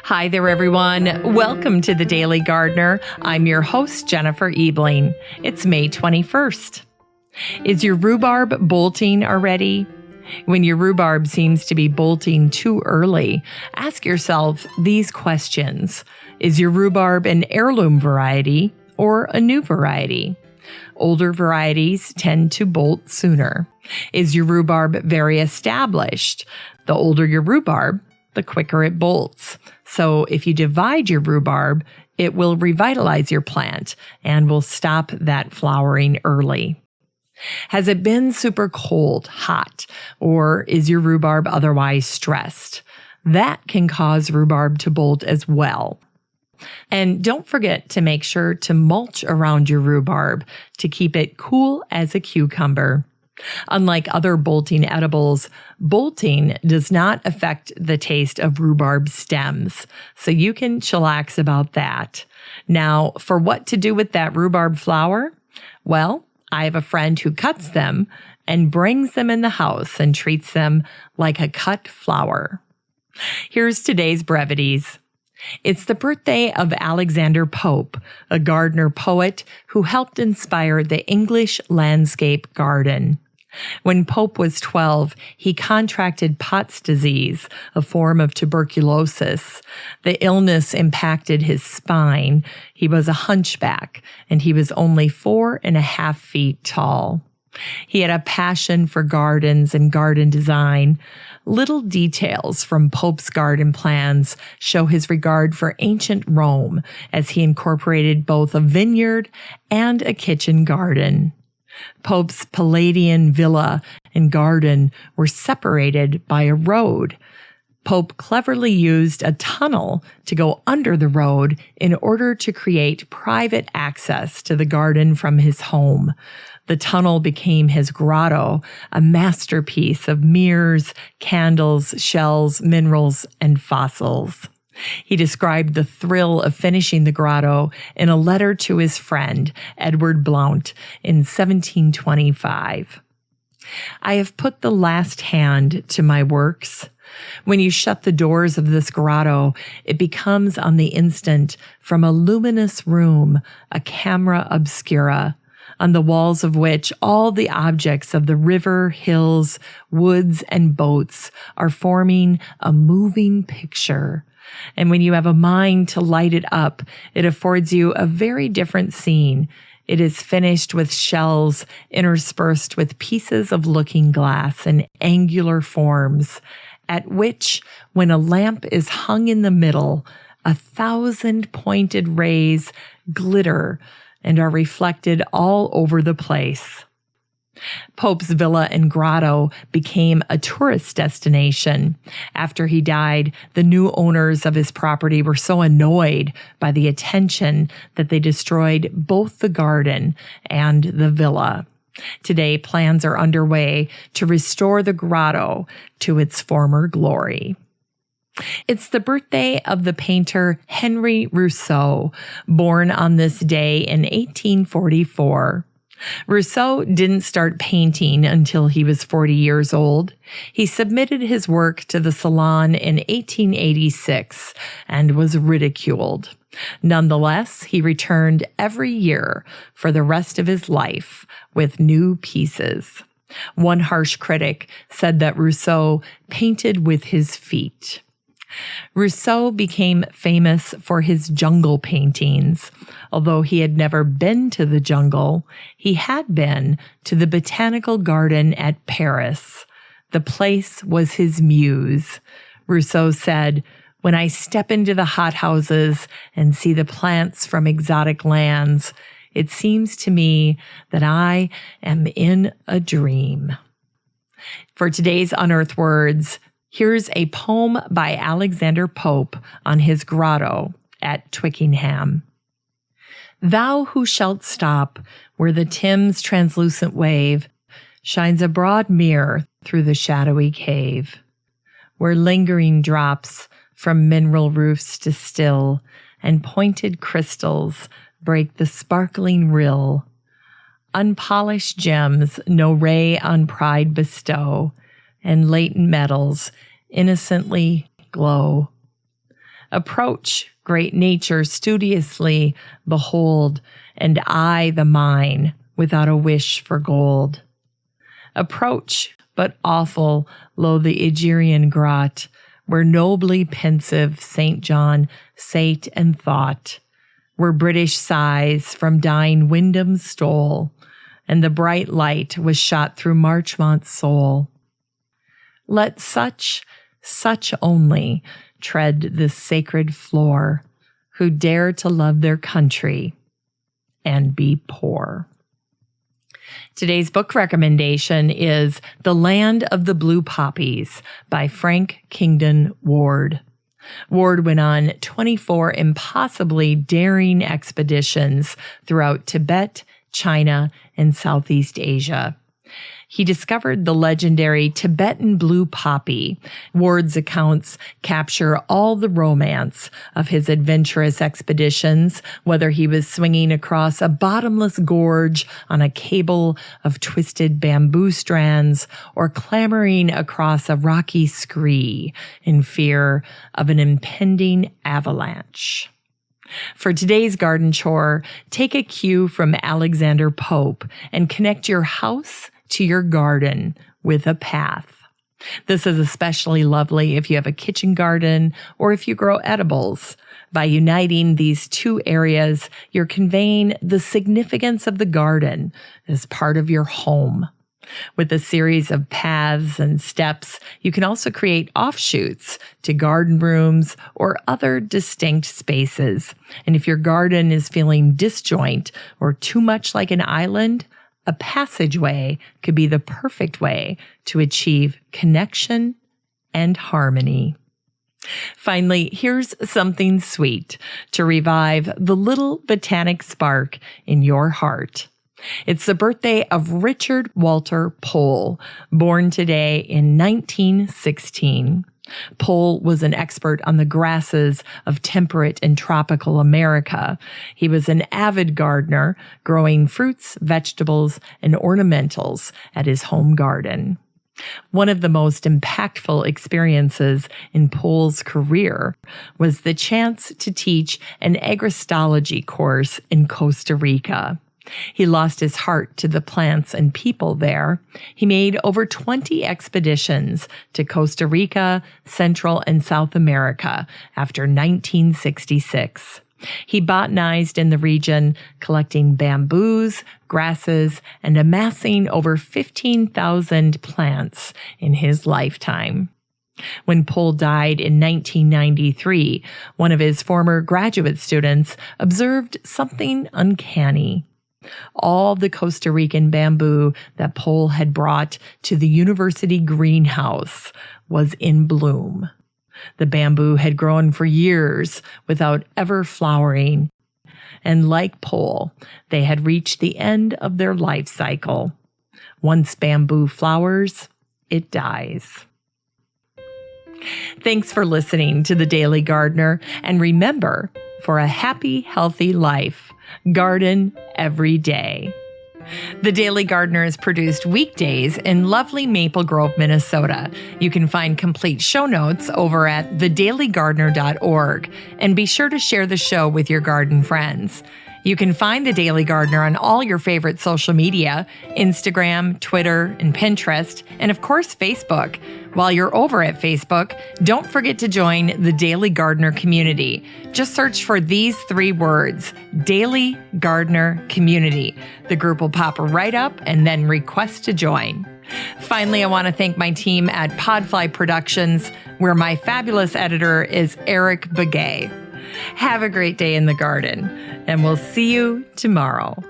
Hi there, everyone. Welcome to The Daily Gardener. I'm your host, Jennifer Ebling. It's May 21st. Is your rhubarb bolting already? When your rhubarb seems to be bolting too early, ask yourself these questions. Is your rhubarb an heirloom variety or a new variety? Older varieties tend to bolt sooner. Is your rhubarb very established? The older your rhubarb, the quicker it bolts. So if you divide your rhubarb, it will revitalize your plant and will stop that flowering early. Has it been super cold, hot, or is your rhubarb otherwise stressed? That can cause rhubarb to bolt as well. And don't forget to make sure to mulch around your rhubarb to keep it cool as a cucumber. Unlike other bolting edibles, bolting does not affect the taste of rhubarb stems, so you can chillax about that. Now, for what to do with that rhubarb flower? Well, I have a friend who cuts them and brings them in the house and treats them like a cut flower. Here's today's brevities. It's the birthday of Alexander Pope, a gardener poet who helped inspire the English landscape garden. When Pope was 12, he contracted Pott's disease, a form of tuberculosis. The illness impacted his spine. He was a hunchback, and he was only 4.5 feet tall. He had a passion for gardens and garden design. Little details from Pope's garden plans show his regard for ancient Rome as he incorporated both a vineyard and a kitchen garden. Pope's Palladian villa and garden were separated by a road. Pope cleverly used a tunnel to go under the road in order to create private access to the garden from his home. The tunnel became his grotto, a masterpiece of mirrors, candles, shells, minerals, and fossils. He described the thrill of finishing the grotto in a letter to his friend, Edward Blount, in 1725. I have put the last hand to my works. When you shut the doors of this grotto, it becomes on the instant, from a luminous room, a camera obscura, on the walls of which all the objects of the river, hills, woods, and boats are forming a moving picture. And when you have a mind to light it up, it affords you a very different scene. It is finished with shells interspersed with pieces of looking glass and angular forms, at which, when a lamp is hung in the middle, 1,000 pointed rays glitter and are reflected all over the place. Pope's villa and grotto became a tourist destination. After he died, the new owners of his property were so annoyed by the attention that they destroyed both the garden and the villa. Today, plans are underway to restore the grotto to its former glory. It's the birthday of the painter Henri Rousseau, born on this day in 1844. Rousseau didn't start painting until he was 40 years old. He submitted his work to the Salon in 1886 and was ridiculed. Nonetheless, he returned every year for the rest of his life with new pieces. One harsh critic said that Rousseau painted with his feet. Rousseau became famous for his jungle paintings. Although he had never been to the jungle, he had been to the botanical garden at Paris. The place was his muse. Rousseau said, "When I step into the hothouses and see the plants from exotic lands, it seems to me that I am in a dream." For today's Unearthed Words, here's a poem by Alexander Pope on his grotto at Twickenham. Thou who shalt stop where the Thames' translucent wave shines a broad mirror through the shadowy cave, where ling'ring drops from mineral roofs distill, and pointed crystals break the sparkling rill. Unpolished gems no ray on pride bestow, and latent metals innocently glow. Approach great nature studiously, behold, and I the mine without a wish for gold. Approach, but awful, lo the Egerian Grot, where nobly-pensive St. John sate and thought, where British sighs from dying Wyndham stole, and the bright light was shot through Marchmont's soul. Let such only tread this sacred floor, who dare to love their country and be poor. Today's book recommendation is The Land of the Blue Poppies by Frank Kingdon Ward. Ward went on 24 impossibly daring expeditions throughout Tibet, China, and Southeast Asia. He discovered the legendary Tibetan blue poppy. Ward's accounts capture all the romance of his adventurous expeditions, whether he was swinging across a bottomless gorge on a cable of twisted bamboo strands or clambering across a rocky scree in fear of an impending avalanche. For today's garden chore, take a cue from Alexander Pope and connect your house to your garden with a path. This is especially lovely if you have a kitchen garden or if you grow edibles. By uniting these two areas, you're conveying the significance of the garden as part of your home. With a series of paths and steps, you can also create offshoots to garden rooms or other distinct spaces. And if your garden is feeling disjoint or too much like an island, a passageway could be the perfect way to achieve connection and harmony. Finally, here's something sweet to revive the little botanic spark in your heart. It's the birthday of Richard Walter Pohl, born today in 1916. Pohl was an expert on the grasses of temperate and tropical America. He was an avid gardener, growing fruits, vegetables, and ornamentals at his home garden. One of the most impactful experiences in Pohl's career was the chance to teach an agristology course in Costa Rica. He lost his heart to the plants and people there. He made over 20 expeditions to Costa Rica, Central and South America after 1966. He botanized in the region, collecting bamboos, grasses, and amassing over 15,000 plants in his lifetime. When Pohl died in 1993, one of his former graduate students observed something uncanny. All the Costa Rican bamboo that Pohl had brought to the university greenhouse was in bloom. The bamboo had grown for years without ever flowering, and like Pohl, they had reached the end of their life cycle. Once bamboo flowers, it dies. Thanks for listening to The Daily Gardener, and remember, for a happy, healthy life, garden every day. The Daily Gardener is produced weekdays in lovely Maple Grove, Minnesota. You can find complete show notes over at thedailygardener.org, and be sure to share the show with your garden friends. You can find The Daily Gardener on all your favorite social media, Instagram, Twitter, and Pinterest, and of course, Facebook. While you're over at Facebook, don't forget to join the Daily Gardener community. Just search for these 3 words, Daily Gardener Community. The group will pop right up and then request to join. Finally, I want to thank my team at Podfly Productions, where my fabulous editor is Eric Begay. Have a great day in the garden, and we'll see you tomorrow.